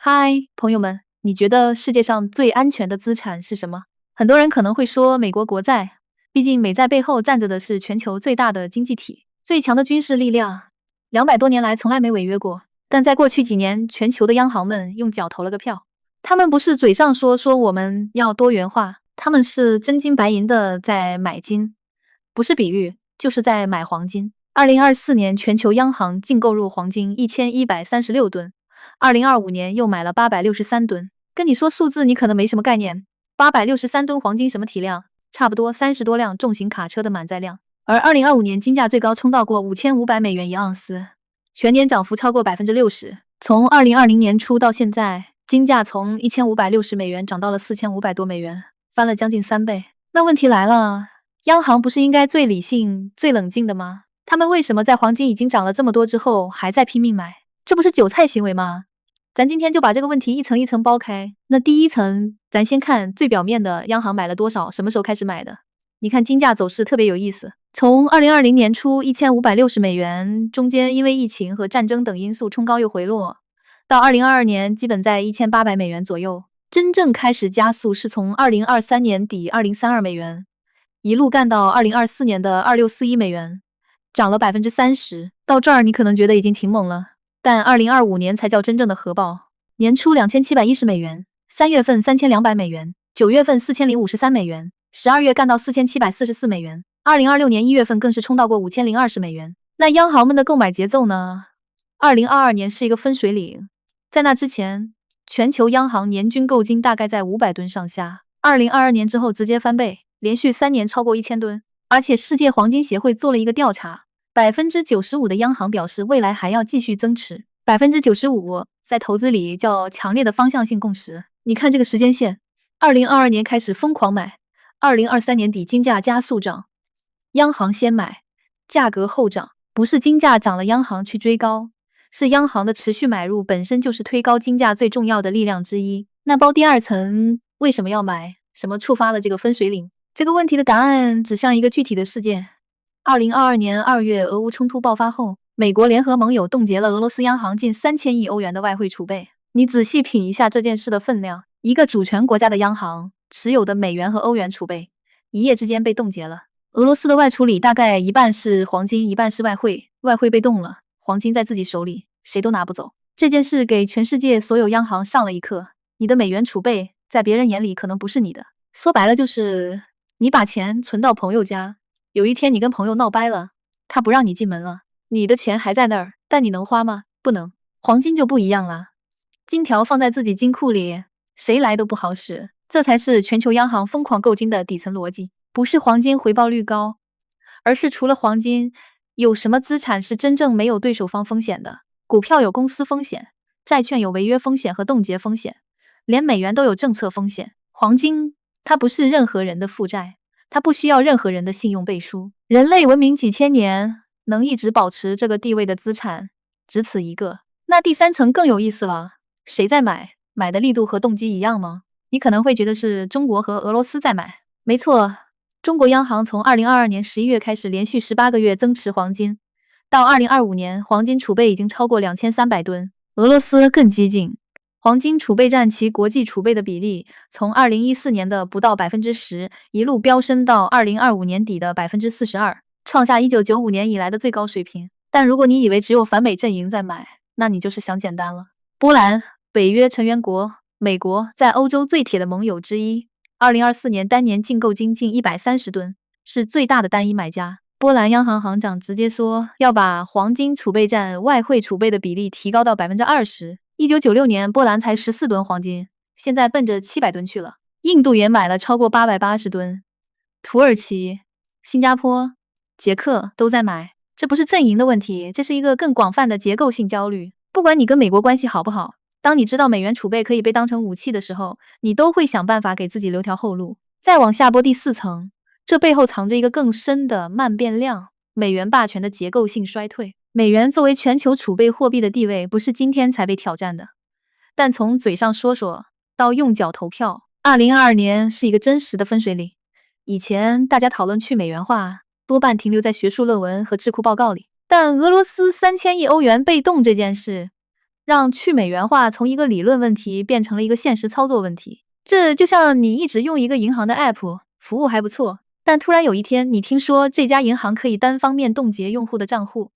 嗨，朋友们，你觉得世界上最安全的资产是什么？很多人可能会说美国国债，毕竟美债背后站着的是全球最大的经济体，最强的军事力量，200多年来从来没违约过。但在过去几年，全球的央行们用脚投了个票，他们不是嘴上说我们要多元化，他们是真金白银的在买金，不是比喻，就是在买黄金。2024年，全球央行净购入黄金1136吨。2025年又买了863吨，跟你说数字你可能没什么概念。863吨黄金什么体量？差不多30多辆重型卡车的满载量。而2025年金价最高冲到过5500美元一盎司，全年涨幅超过60%。从2020年初到现在，金价从1560美元涨到了4500多美元，翻了将近3倍。那问题来了，央行不是应该最理性、最冷静的吗？他们为什么在黄金已经涨了这么多之后，还在拼命买？这不是韭菜行为吗？咱今天就把这个问题一层一层剥开。那第一层，咱先看最表面的，央行买了多少，什么时候开始买的？你看金价走势特别有意思，从2020年初1560美元，中间因为疫情和战争等因素冲高又回落，到2022年基本在1800美元左右。真正开始加速是从2023年底2032美元，一路干到2024年的2641美元，涨了30%。到这儿你可能觉得已经挺猛了。但2025年才叫真正的核爆，年初2710美元，3月份3200美元，9月份4053美元，12月干到4744美元，2026年1月份更是冲到过5020美元。那央行们的购买节奏呢？2022年是一个分水岭，在那之前，全球央行年均购金大概在500吨上下，2022年之后直接翻倍，连续3年超过1000吨。而且世界黄金协会做了一个调查，95%的央行表示未来还要继续增持，95%在投资里叫强烈的方向性共识。你看这个时间线，2022年开始疯狂买，2023年底金价加速涨，央行先买，价格后涨，不是金价涨了央行去追高，是央行的持续买入本身就是推高金价最重要的力量之一。那包第二层为什么要买？什么触发了这个分水岭？这个问题的答案指向一个具体的事件。2022年2月俄乌冲突爆发后，美国联合盟友冻结了俄罗斯央行近3000亿欧元的外汇储备。你仔细品一下这件事的分量，一个主权国家的央行持有的美元和欧元储备，一夜之间被冻结了。俄罗斯的外储里大概一半是黄金，一半是外汇，外汇被冻了，黄金在自己手里，谁都拿不走。这件事给全世界所有央行上了一课，你的美元储备在别人眼里可能不是你的。说白了就是你把钱存到朋友家，有一天你跟朋友闹掰了，他不让你进门了，你的钱还在那儿，但你能花吗？不能。黄金就不一样了，金条放在自己金库里，谁来都不好使。这才是全球央行疯狂购金的底层逻辑，不是黄金回报率高，而是除了黄金，有什么资产是真正没有对手方风险的？股票有公司风险，债券有违约风险和冻结风险，连美元都有政策风险。黄金它不是任何人的负债，它不需要任何人的信用背书。人类文明几千年能一直保持这个地位的资产，只此一个。那第三层更有意思了，谁在买？买的力度和动机一样吗？你可能会觉得是中国和俄罗斯在买。没错，中国央行从2022年11月开始连续18个月增持黄金，到2025年黄金储备已经超过2300吨。俄罗斯更激进，黄金储备占其国际储备的比例从2014年的不到10%，一路飙升到2025年底的42%，创下1995年以来的最高水平。但如果你以为只有反美阵营在买，那你就是想简单了。波兰，北约成员国，美国在欧洲最铁的盟友之一，2024年单年净购金近130吨，是最大的单一买家。波兰央行行长直接说要把黄金储备占外汇储备的比例提高到20%。1996年波兰才14吨黄金，现在奔着700吨去了。印度也买了超过880吨，土耳其、新加坡、捷克都在买。这不是阵营的问题，这是一个更广泛的结构性焦虑。不管你跟美国关系好不好，当你知道美元储备可以被当成武器的时候，你都会想办法给自己留条后路。再往下拨第4层，这背后藏着一个更深的慢变量，美元霸权的结构性衰退。美元作为全球储备货币的地位不是今天才被挑战的，但从嘴上说说到用脚投票，2022年是一个真实的分水岭。以前大家讨论去美元化，多半停留在学术论文和智库报告里，但俄罗斯3000亿欧元被冻这件事，让去美元化从一个理论问题变成了一个现实操作问题。这就像你一直用一个银行的 app， 服务还不错，但突然有一天你听说这家银行可以单方面冻结用户的账户，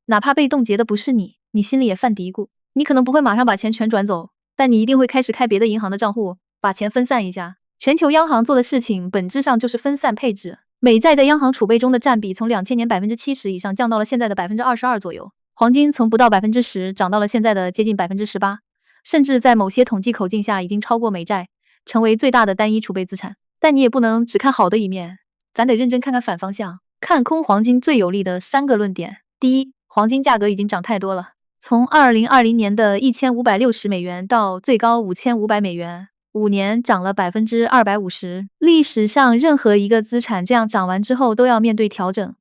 哪怕被冻结的不是你，你心里也犯嘀咕。你可能不会马上把钱全转走，但你一定会开始开别的银行的账户，把钱分散一下。全球央行做的事情本质上就是分散配置。美债在央行储备中的占比从2000年70%以上降到了现在的22%左右，黄金从不到10%涨到了现在的接近18%，甚至在某些统计口径下已经超过美债，成为最大的单一储备资产。但你也不能只看好的一面，咱得认真看看反方向。看空黄金最有利的3个论点：第一，黄金价格已经涨太多了，从2020年的1560美元到最高5500美元。5年涨了250%，历史上任何一个资产这样涨完之后都要面对调整。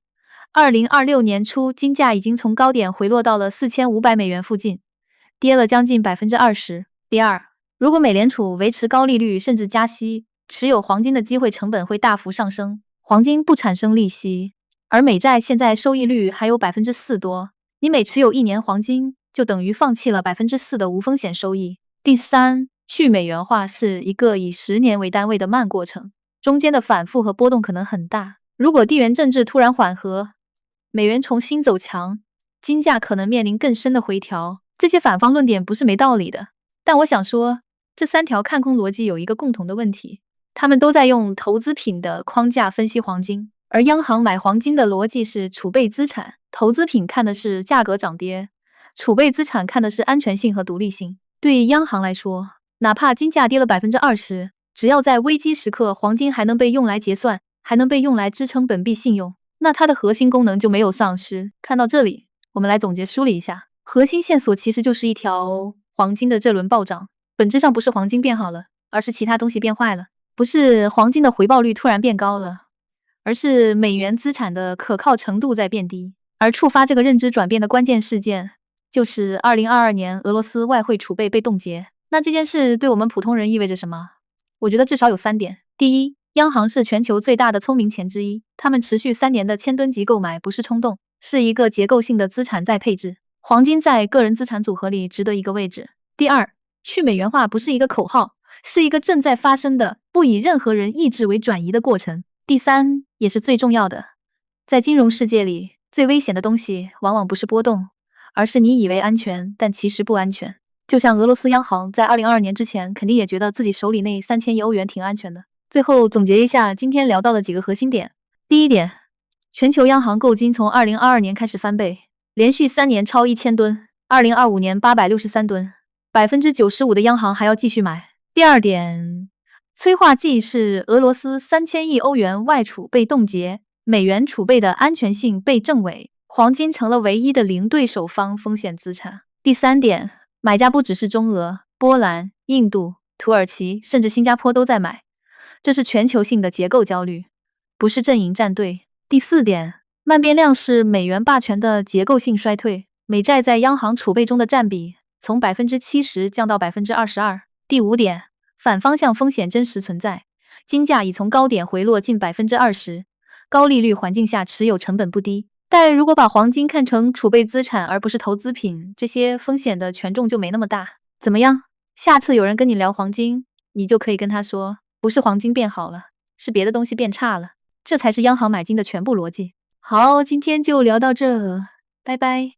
2026年初，金价已经从高点回落到了4500美元附近，跌了将近20%。第二，如果美联储维持高利率甚至加息，持有黄金的机会成本会大幅上升，黄金不产生利息，而美债现在收益率还有4%多，你每持有1年黄金就等于放弃了4%的无风险收益。第三，去美元化是一个以10年为单位的慢过程，中间的反复和波动可能很大。如果地缘政治突然缓和，美元重新走强，金价可能面临更深的回调。这些反方论点不是没道理的，但我想说，这3条看空逻辑有一个共同的问题，他们都在用投资品的框架分析黄金，而央行买黄金的逻辑是储备资产，投资品看的是价格涨跌，储备资产看的是安全性和独立性。对央行来说，哪怕金价跌了20%，只要在危机时刻黄金还能被用来结算，还能被用来支撑本币信用，那它的核心功能就没有丧失。看到这里，我们来总结梳理一下，核心线索其实就是一条黄金的这轮暴涨，本质上不是黄金变好了，而是其他东西变坏了。不是黄金的回报率突然变高了，而是美元资产的可靠程度在变低。而触发这个认知转变的关键事件，就是2022年俄罗斯外汇储备被冻结。那这件事对我们普通人意味着什么？我觉得至少有3点。第一，央行是全球最大的聪明钱之一，他们持续3年的千吨级购买不是冲动，是一个结构性的资产再配置。黄金在个人资产组合里值得一个位置。第二，去美元化不是一个口号，是一个正在发生的、不以任何人意志为转移的过程。第三，也是最重要的，在金融世界里，最危险的东西往往不是波动，而是你以为安全，但其实不安全。就像俄罗斯央行在2022年之前肯定也觉得自己手里那3000亿欧元挺安全的。最后总结一下今天聊到的几个核心点。第一点，全球央行购金从2022年开始翻倍，连续3年超1000吨，2025年863吨，95%的央行还要继续买。第二点，催化剂是俄罗斯3000亿欧元外储被冻结，美元储备的安全性被证伪，黄金成了唯一的零对手方风险资产。第三点，买家不只是中俄、波兰、印度、土耳其，甚至新加坡都在买，这是全球性的结构焦虑，不是阵营站队。第四点，慢变量是美元霸权的结构性衰退，美债在央行储备中的占比从70%降到22%。第五点，反方向风险真实存在，金价已从高点回落近20%，高利率环境下持有成本不低。但如果把黄金看成储备资产而不是投资品，这些风险的权重就没那么大。怎么样？下次有人跟你聊黄金，你就可以跟他说，不是黄金变好了，是别的东西变差了。这才是央行买金的全部逻辑。好，今天就聊到这，拜拜。